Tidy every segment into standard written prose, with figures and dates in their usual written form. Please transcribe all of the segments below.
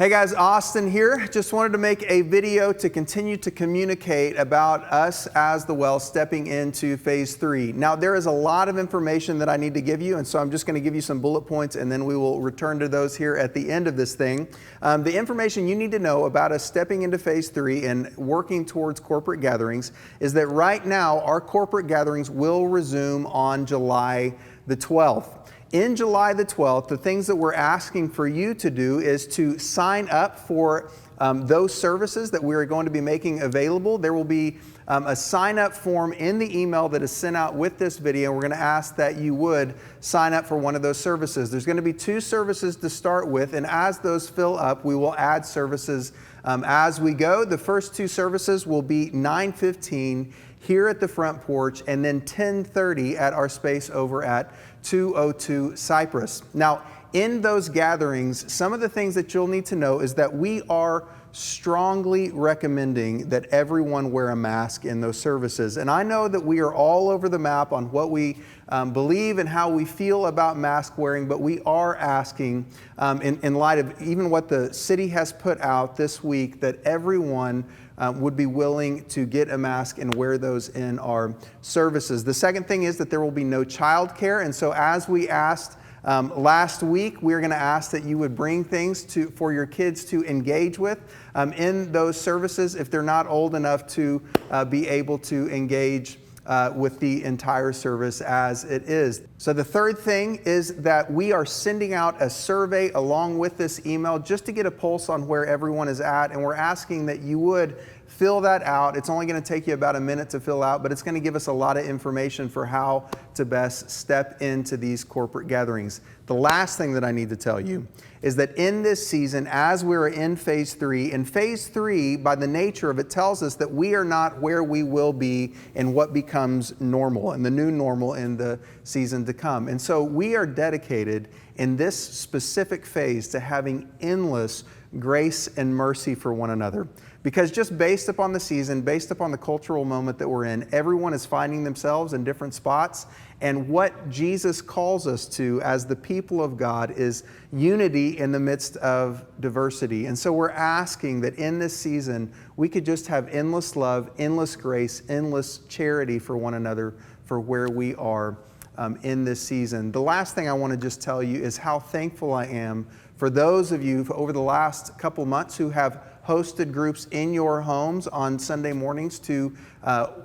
Hey guys, Austin here. Just wanted to make a video to continue to communicate about us as the Well stepping into phase 3. Now there is a lot of information that I need to give you, and so I'm just going to give you some bullet points and then we will return to those here at the end of this thing. The information you need to know about us stepping into phase 3 and working towards corporate gatherings is that right now our corporate gatherings will resume on July the 12th. In July the 12th, the things that we're asking for you to do is to sign up for those services that we're going to be making available. There will be a sign-up form in the email that is sent out with this video. We're going to ask that you would sign up for one of those services. There's going to be 2 services to start with, and as those fill up, we will add services as we go. The first 2 services will be 9:15 here at the front porch, and then 10:30 at our space over at 202 Cypress. Now, in those gatherings, some of the things that you'll need to know is that we are strongly recommending that everyone wear a mask in those services. And I know that we are all over the map on what we believe and how we feel about mask wearing, but we are asking, in light of even what the city has put out this week, that everyone would be willing to get a mask and wear those in our services. The second thing is that there will be no child care, and so as we asked last week, we're going to ask that you would bring things for your kids to engage with in those services if they're not old enough to be able to engage with the entire service as it is. So the third thing is that we are sending out a survey along with this email just to get a pulse on where everyone is at, and we're asking that you would fill that out. It's only going to take you about a minute to fill out, but it's going to give us a lot of information for how to best step into these corporate gatherings. The last thing that I need to tell you is that in this season, as we're in phase 3, and phase 3, by the nature of it, tells us that we are not where we will be in what becomes normal and the new normal in the season to come. And so we are dedicated in this specific phase to having endless grace and mercy for one another. Because just based upon the season, based upon the cultural moment that we're in, everyone is finding themselves in different spots. And what Jesus calls us to as the people of God is unity in the midst of diversity. And so we're asking that in this season, we could just have endless love, endless grace, endless charity for one another for where we are in this season. The last thing I want to just tell you is how thankful I am for those of you over the last couple months who have hosted groups in your homes on Sunday mornings to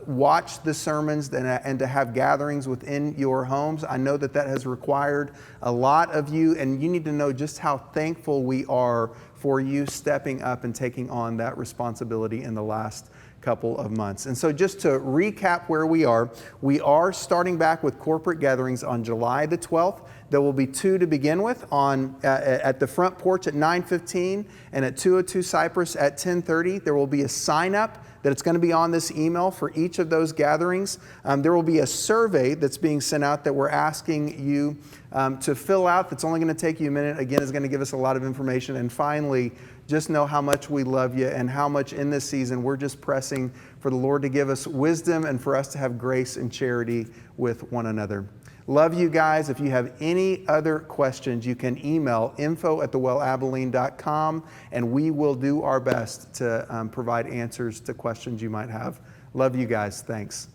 watch the sermons and to have gatherings within your homes. I know that that has required a lot of you, and you need to know just how thankful we are for you stepping up and taking on that responsibility in the last couple of months. And so just to recap where we are starting back with corporate gatherings on July the 12th. There will be 2 to begin with at the front porch at 9:15 and at 202 Cypress at 10:30. There will be a sign up that it's going to be on this email for each of those gatherings. There will be a survey that's being sent out that we're asking you to fill out. That's only going to take you a minute. Again, it's going to give us a lot of information. And finally, just know how much we love you and how much in this season we're just pressing for the Lord to give us wisdom and for us to have grace and charity with one another. Love you guys. If you have any other questions, you can email info@thewellabilene.com, and we will do our best to provide answers to questions you might have. Love you guys. Thanks.